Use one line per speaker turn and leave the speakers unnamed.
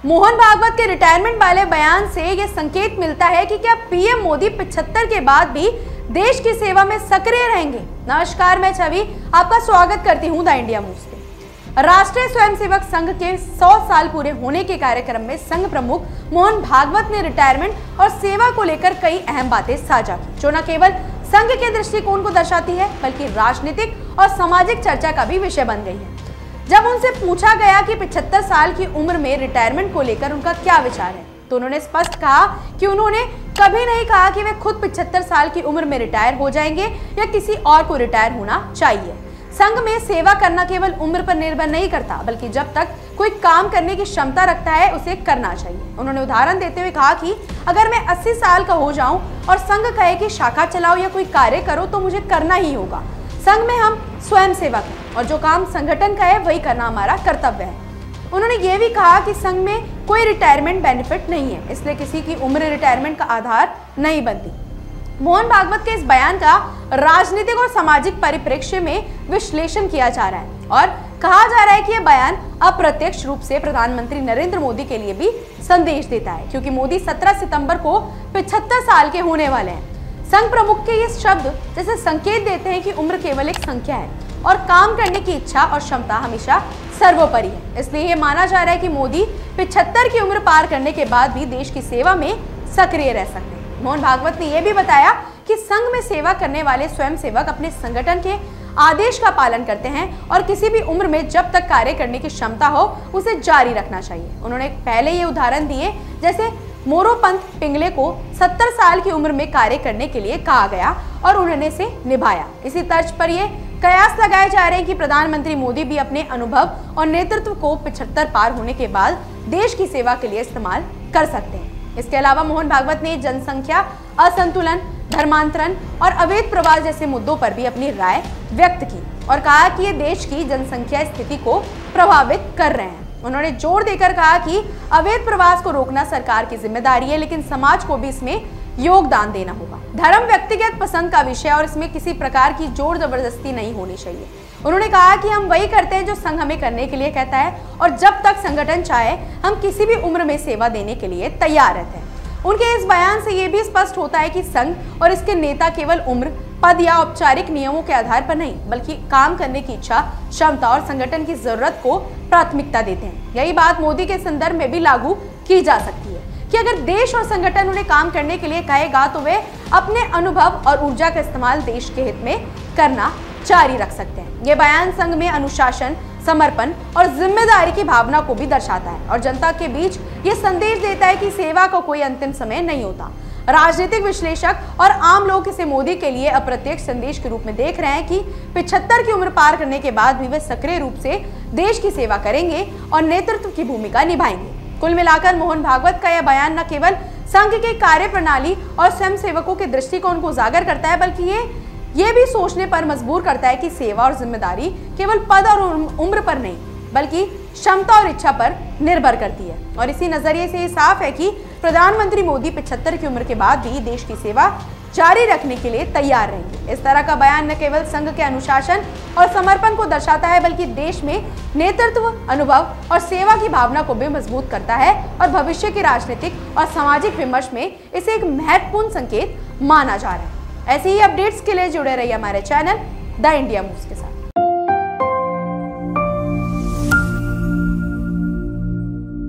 मोहन भागवत के रिटायरमेंट वाले बयान से यह संकेत मिलता है कि क्या पीएम मोदी 75 के बाद भी देश की सेवा में सक्रिय रहेंगे। नमस्कार, मैं छवि आपका स्वागत करती हूं द इंडिया मूव्स पे। राष्ट्रीय स्वयंसेवक संघ के 100 साल पूरे होने के कार्यक्रम में संघ प्रमुख मोहन भागवत ने रिटायरमेंट और सेवा को लेकर कई अहम बातें साझा की, जो न केवल संघ के दृष्टिकोण को दर्शाती है बल्कि राजनीतिक और सामाजिक चर्चा का भी विषय बन गई है। जब उनसे पूछा गया कि 75 साल की उम्र में रिटायरमेंट को लेकर उनका क्या विचार है, तो उन्होंने स्पष्ट कहा कि उन्होंने कभी नहीं कहा कि वे खुद 75 साल की उम्र में रिटायर हो जाएंगे या किसी और को रिटायर होना चाहिए। संघ में सेवा करना केवल उम्र पर निर्भर नहीं करता, बल्कि जब तक कोई काम करने की क्षमता रखता है उसे करना चाहिए। उन्होंने उदाहरण देते हुए कहा कि अगर मैं 80 साल का हो जाऊं और संघ कहे कि शाखा चलाओ या कोई कार्य करो तो मुझे करना ही होगा। संघ में हम स्वयं सेवक हैं और जो काम संगठन का है वही करना हमारा कर्तव्य है। उन्होंने ये भी कहा कि संघ में कोई रिटायरमेंट बेनिफिट नहीं है, इसलिए किसी की उम्र रिटायरमेंट का आधार नहीं बनती। मोहन भागवत के इस बयान का राजनीतिक और सामाजिक परिप्रेक्ष्य में विश्लेषण किया जा रहा है और कहा जा रहा है कि यह बयान अप्रत्यक्ष रूप से प्रधानमंत्री नरेंद्र मोदी के लिए भी संदेश देता है, क्योंकि मोदी 17 सितंबर को 75 साल के होने वाले हैं। संघ प्रमुख के ये शब्द जैसे संकेत देते हैं कि उम्र केवल एक संख्या है और काम करने की इच्छा और क्षमता हमेशा सर्वोपरि है। इसलिए ये माना जा रहा है कि मोदी 75 की उम्र पार करने के बाद भी देश की सेवा में सक्रिय रह सकते हैं। मोहन भागवत ने यह भी बताया कि संघ में सेवा करने वाले स्वयंसेवक अपने संगठन के आदेश का पालन करते हैं और किसी भी उम्र में जब तक कार्य करने की क्षमता हो उसे जारी रखना चाहिए। उन्होंने पहले ये उदाहरण दिए, जैसे मोरोपंत पिंगले को 70 साल की उम्र में कार्य करने के लिए कहा गया और उन्होंने इसे निभाया। इसी तर्ज पर ये कयास लगाए जा रहे हैं कि प्रधानमंत्री मोदी भी अपने अनुभव और नेतृत्व को 75 पार होने के बाद देश की सेवा के लिए इस्तेमाल कर सकते हैं। इसके अलावा मोहन भागवत ने जनसंख्या असंतुलन, धर्मांतरण और अवैध प्रवास जैसे मुद्दों पर भी अपनी राय व्यक्त की और कहा कि ये देश की जनसंख्या स्थिति को प्रभावित कर रहे हैं। उन्होंने जोर देकर कहा कि अवैध प्रवास को रोकना सरकार की जिम्मेदारी है, लेकिन समाज को भी इसमें योगदान देना होगा। धर्म व्यक्तिगत पसंद का विषय और इसमें किसी प्रकार की जोर जबरदस्ती नहीं होनी चाहिए। उन्होंने कहा कि हम वही करते हैं जो संघ हमें करने के लिए कहता है और जब तक संगठन चाहे हम किसी भी उम्र में सेवा देने के लिए तैयार रहते हैं। उनके इस बयान से ये भी स्पष्ट होता है कि संघ और इसके नेता केवल उम्र, पद या औपचारिक नियमों के आधार पर नहीं, बल्कि काम करने की इच्छा, क्षमता और संगठन की जरूरत को प्राथमिकता देते हैं। यही बात मोदी के संदर्भ में भी लागू की जा सकती है कि अगर देश और संगठन उन्हें काम करने के लिए कहेगा तो वे अपने अनुभव और ऊर्जा का इस्तेमाल देश के हित में करना जारी रख सकते हैं। ये बयान संघ में अनुशासन, समर्पण और जिम्मेदारी की भावना को भी दर्शाता है और जनता के बीच ये संदेश देता है कि सेवा का कोई अंतिम समय नहीं होता। राजनीतिक विश्लेषक और आम लोग इसे मोदी के लिए अप्रत्यक्ष संदेश के रूप में देख रहे हैं कि 75 की उम्र पार करने के बाद भी वे सक्रिय रूप से देश की सेवा करेंगे और नेतृत्व की भूमिका निभाएंगे। कुल मिलाकर मोहन भागवत का यह बयान न केवल संघ की कार्य प्रणाली और स्वयंसेवकों के दृष्टिकोण को उजागर करता है, बल्कि ये भी सोचने पर मजबूर करता है कि सेवा और जिम्मेदारी केवल पद और उम्र पर नहीं, बल्कि क्षमता और इच्छा पर निर्भर करती है। और इसी नजरिए से ये साफ है कि प्रधानमंत्री मोदी 75 की उम्र के बाद भी देश की सेवा जारी रखने के लिए तैयार रहेंगे। इस तरह का बयान न केवल संघ के अनुशासन और समर्पण को दर्शाता है, बल्कि देश में नेतृत्व, अनुभव और सेवा की भावना को भी मजबूत करता है और भविष्य की राजनीतिक और सामाजिक विमर्श में इसे एक महत्वपूर्ण संकेत माना जा रहा है। ऐसे ही अपडेट्स के लिए जुड़े रहिए हमारे चैनल द इंडिया मूव्स के साथ।